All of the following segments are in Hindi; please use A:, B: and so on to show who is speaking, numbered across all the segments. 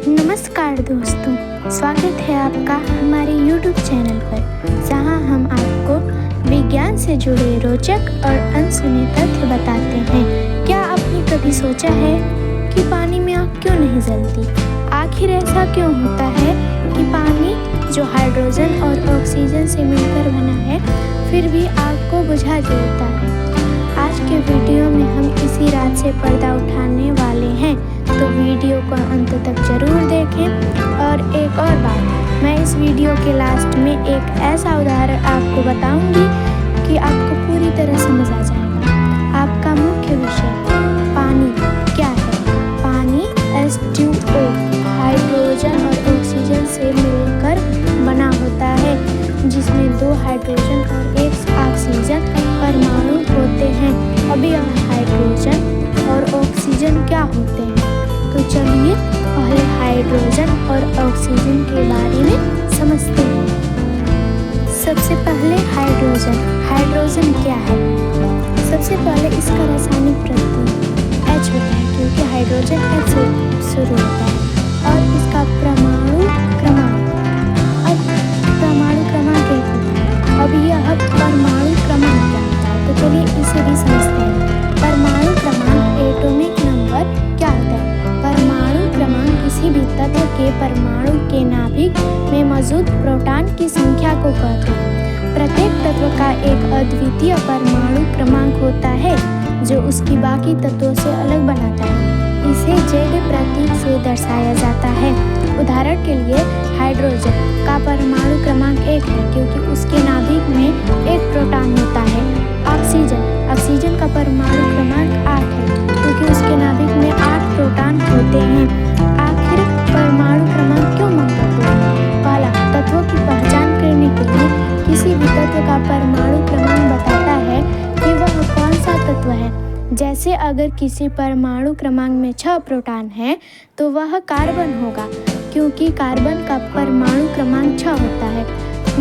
A: नमस्कार दोस्तों, स्वागत है आपका हमारे YouTube चैनल पर, जहां हम आपको विज्ञान से जुड़े रोचक और अनसुने तथ्य बताते हैं। क्या आपने कभी सोचा है कि पानी में आग क्यों नहीं जलती? आखिर ऐसा क्यों होता है कि पानी जो हाइड्रोजन और ऑक्सीजन से मिलकर बना है, फिर भी आग को बुझा देता है? आज के वीडियो में हम इसी राज से पर्दा उठाने वाले हैं, तो वीडियो को अंत तक जरूर देखें। और एक और बात, मैं इस वीडियो के लास्ट में एक ऐसा उदाहरण आपको बताऊंगी कि आपको पूरी तरह समझ आ जाएगा। आपका मुख्य विषय पानी क्या है। पानी H2O हाइड्रोजन और ऑक्सीजन से मिलकर बना होता है, जिसमें 2 हाइड्रोजन और 1 ऑक्सीजन परमाणु होते हैं। अब यह हाइड्रोजन और ऑक्सीजन क्या होते हैं, तो चलिए पहले हाइड्रोजन और ऑक्सीजन के बारे में समझते हैं। सबसे पहले हाइड्रोजन क्या है? सबसे पहले इसका रासायनिक प्रतीक H होता है, क्योंकि हाइड्रोजन H से शुरू होता है। और इसका परमाणु क्रमांक, अब परमाणु क्रमांक 1 होता है। अब यह परमाणु क्रमांक क्या होता है, तो चलिए इसे भी समझते हैं। परमाणु क्रमांक एटॉमिक नंबर क्या होता है? परमाणु क्रमांक किसी भी तत्व के परमाणु के नाभिक में मौजूद प्रोटॉन की संख्या को कहते हैं। प्रत्येक तत्व का एक अद्वितीय परमाणु क्रमांक होता है, जो उसकी बाकी तत्वों से अलग बनाता है। इसे Z प्रतीक से दर्शाया जाता है। उदाहरण के लिए हाइड्रोजन का परमाणु क्रमांक 1 है, क्योंकि उसके नाभिक में 1 प्रोटॉन होता है। ऑक्सीजन का परमाणु क्रमांक 8 है, क्योंकि उसके नाभिक में 8 प्रोटॉन होते हैं। आखिर परमाणु क्रमांक क्यों महत्वपूर्ण है? पहला, तत्वों की पहचान करने के लिए किसी भी तत्व का परमाणु क्रमांक बताता है कि वह कौन सा तत्व है। जैसे अगर किसी परमाणु क्रमांक में 6 प्रोटॉन है, तो वह कार्बन होगा, क्योंकि कार्बन का परमाणु क्रमांक 6 होता है।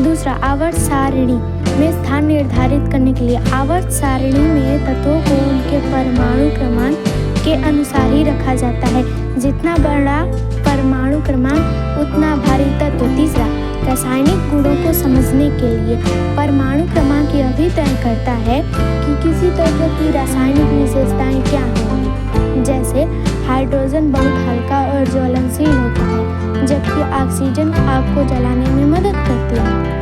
A: दूसरा, आवर्त सारणी में स्थान निर्धारित करने के लिए आवर्त सारणी में तत्वों को उनके परमाणु क्रमांक के अनुसार ही रखा जाता है। जितना बड़ा परमाणु क्रमांक उतना भारी तत्व। तीसरा, रासायनिक गुणों को समझने के लिए परमाणु क्रमांक यह भी तय करता है कि किसी तत्व की रासायनिक विशेषताएं क्या होंगी। जैसे हाइड्रोजन बहुत हल्का और ज्वलनशील होता है, जबकि ऑक्सीजन आग को जलाने में मदद करती है।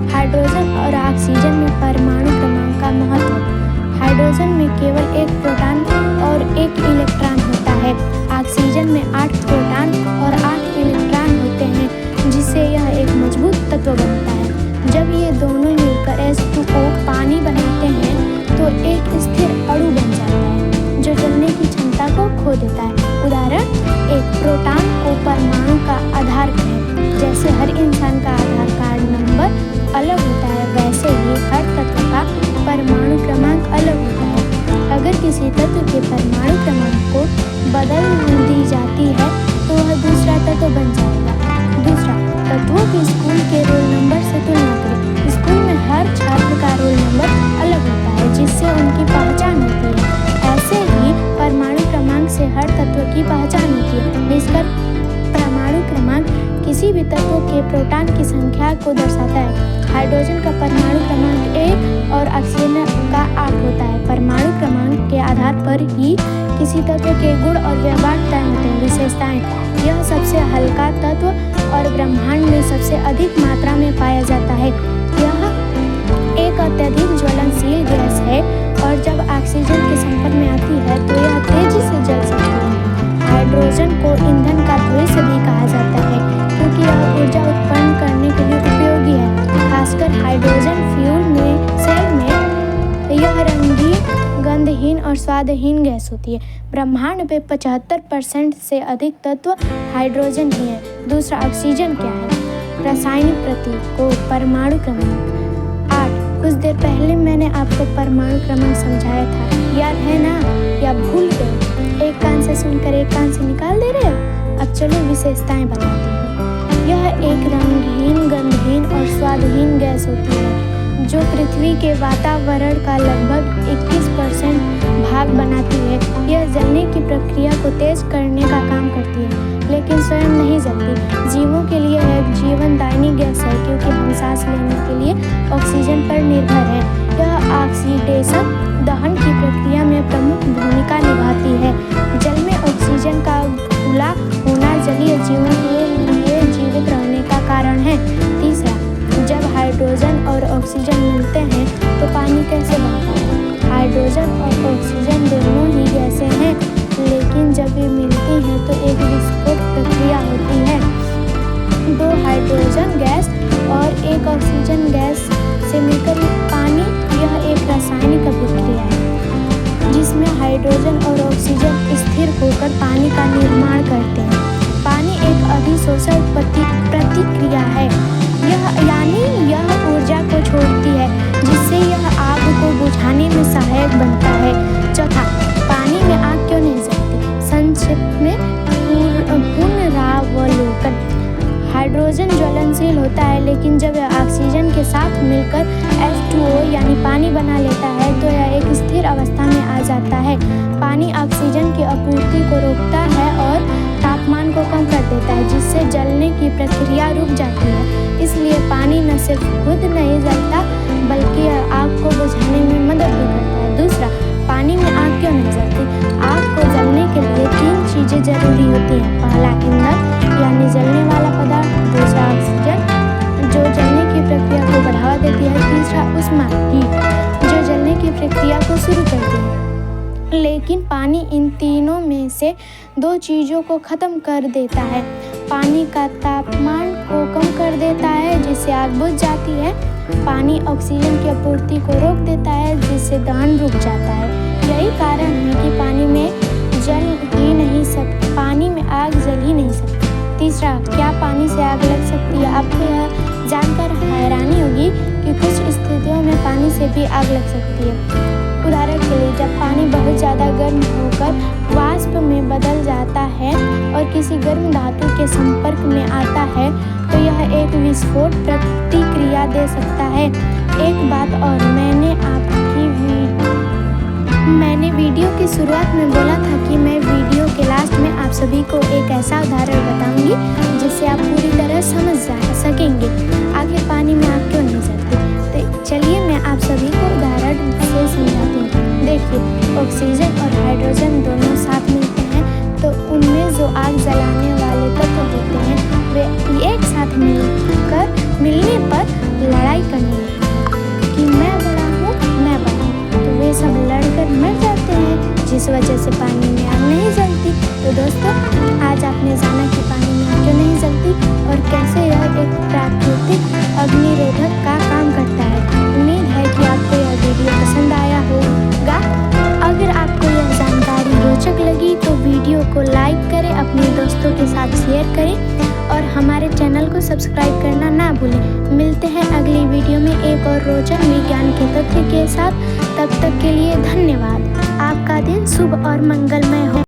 A: हाइड्रोजन और ऑक्सीजन में परमाणु क्रमांक का महत्व। हाइड्रोजन में केवल 1 प्रोटॉन और 1 इलेक्ट्रॉन होता है। ऑक्सीजन में 8 प्रोटॉन और 8 इलेक्ट्रॉन होते हैं, जिससे यह एक मजबूत तत्व बनता है। जब ये दोनों मिलकर H2O पानी बनाते हैं, तो एक स्थिर अणु बन जाता है, जो जलने की क्षमता को खो देता है। उदाहरण, एक प्रोटॉन को परमाणु का आधार कहें। जैसे हर इंसान का आधार कार्ड नंबर अलग होता है, वैसे ही हर तत्व का परमाणु क्रमांक अलग होता है। अगर किसी तत्व के परमाणु क्रमांक को बदल दी जाती है, तो वह दूसरा तत्व बन जाएगा। दूसरा, तत्वों की स्कूल के रोल नंबर से तुलना करें। स्कूल में हर छात्र का रोल नंबर अलग होता है, जिससे उनकी पहचान होती है। ऐसे ही परमाणु क्रमांक से हर तत्व की पहचान होती है। निष्कर्ष, परमाणु क्रमांक किसी भी तत्व के प्रोटॉन की संख्या को दर्शाता है। हाइड्रोजन का परमाणु क्रमांक 1 और ऑक्सीजन का 8 होता है। परमाणु क्रमांक के आधार पर ही किसी तत्व के गुण और व्यवहार तय होते हैं। विशेषताएं, यह सबसे हल्का तत्व और ब्रह्मांड में सबसे अधिक मात्रा में पाया जाता है। यह एक अत्यधिक ज्वलनशील गैस है, और जब ऑक्सीजन के संपर्क में आती है, तो यह तेजी से जल सकती है। हाइड्रोजन को ईंधन का भविष्य भी कहा जाता है, क्योंकि यह ऊर्जा उत्पन्न करने के लिए उपयोगी है। खासकर हाइड्रोजन फ्यूल में सेल में यह रंगीन, गंधहीन और स्वादहीन गैस होती है। ब्रह्मांड में 75% से अधिक तत्व हाइड्रोजन ही है। दूसरा, ऑक्सीजन क्या है? रासायनिक प्रतीक को परमाणु क्रमांक 8। कुछ देर पहले मैंने आपको परमाणु क्रमांक समझाया था, याद है ना, या भूल गए? एक कान से सुनकर एक कान से निकाल दे रहे हो? अब चलो विशेषताएं बताती हूँ। यह एक रंगहीन, गंधहीन और स्वादहीन गैस होती है, जो पृथ्वी के वातावरण का लगभग 21% भाग बनाती है। यह जलने की प्रक्रिया को तेज करने का काम करती है, लेकिन स्वयं लिए ऑक्सीजन पर निर्भर है। यह ऑक्सीडेशन दहन की प्रक्रिया में प्रमुख भूमिका निभाती है। जल में ऑक्सीजन का घुला होना जलीय जीवों के लिए जीवित रहने का कारण है। तीसरा, जब हाइड्रोजन और ऑक्सीजन मिलते हैं तो पानी कैसे बनता है? हाइड्रोजन और ऑक्सीजन दोनों ही गैसें हैं, लेकिन जब वे मिलती हैं तो एक विस्फोट प्रक्रिया होती है। दो हाइड्रोजन गैस और एक ऑक्सीजन गैस से मिलकर पानी, यह एक रासायनिक अभिक्रिया है जिसमें हाइड्रोजन और ऑक्सीजन स्थिर होकर पानी का निर्माण करते हैं। पानी एक अधिशोषण प्रतिक्रिया है, यह ऊर्जा को छोड़ती है जिससे यह आग को बुझाने में सहायक बनता है। चौथा, पानी में आग क्यों नहीं जलती? संक्षेप में पुनरावलोकन। हाइड्रोजन ज्वलनशील होता है, लेकिन जब यह ऑक्सीजन के साथ मिलकर H2O यानी पानी बना लेता है तो यह एक स्थिर अवस्था में आ जाता है। पानी ऑक्सीजन की आपूर्ति को रोकता है और तापमान को कम कर देता है, जिससे जलने की प्रक्रिया रुक जाती है। इसलिए पानी न सिर्फ खुद नहीं जलता बल्कि यह आग को बुझाने में मदद भी करता है। दूसरा, पानी में आग क्यों नहीं जलती? आग को जलने के लिए 3 चीज़ें जरूरी होती हैं। पहला, ईंधन यानी जलने वाला पदार्थ। दूसरा, ऑक्सीजन जो जलने की प्रक्रिया को बढ़ावा देती है। तीसरा, ऊष्मा हीट जो जलने की प्रक्रिया को शुरू करती है। लेकिन पानी इन तीनों में से 2 चीज़ों को ख़त्म कर देता है। पानी का तापमान को कम कर देता है जिससे आग बुझ जाती है। पानी ऑक्सीजन की आपूर्ति को रोक देता है जिससे दहन रुक जाता है। यही कारण है कि पानी में आग जल ही नहीं सकती। तीसरा, क्या पानी से आग लग सकती है? आपको यह जानकर हैरानी होगी कि कुछ स्थितियों में पानी से भी आग लग सकती है। उदाहरण के लिए, जब पानी बहुत ज़्यादा गर्म होकर वाष्प में बदल जाता है और किसी गर्म धातु के संपर्क में आता है तो यह एक विस्फोट प्रतिक्रिया दे सकता है। एक बात और, मैंने वीडियो की शुरुआत में बोला था कि मैं वीडियो के लास्ट में आप सभी को एक ऐसा उदाहरण बताऊंगी जिससे आप पूरी तरह समझ सकेंगे आखिर पानी में आग क्यों नहीं जलती। तो चलिए मैं आप सभी को उदाहरण से समझाती हूँ। देखिए, ऑक्सीजन और हाइड्रोजन दोनों साथ मिलते हैं तो उनमें जो आग जलाने वाले तत्व होते हैं वे एक साथ मिलने पर लड़ाई करने लगते हैं कि मैं बड़ा हूँ, तो वे सब लड़कर मर जाते हैं, जिस वजह से पानी में आग नहीं जलती। तो दोस्तों, आज आपने जाना कि पानी में आग क्यों नहीं जलती और कैसे यह एक प्राकृतिक अग्निरोधक का काम करता है। उम्मीद है कि आपको यह वीडियो पसंद आया होगा। अगर आपको यह जानकारी रोचक लगी तो वीडियो को लाइक करें, अपने दोस्तों के साथ शेयर करें और हमारे चैनल को सब्सक्राइब करना ना भूलें। मिलते हैं अगली वीडियो में एक और रोचक विज्ञान के तथ्य के साथ। तब तक के लिए धन्यवाद। आपका दिन शुभ और मंगलमय हो।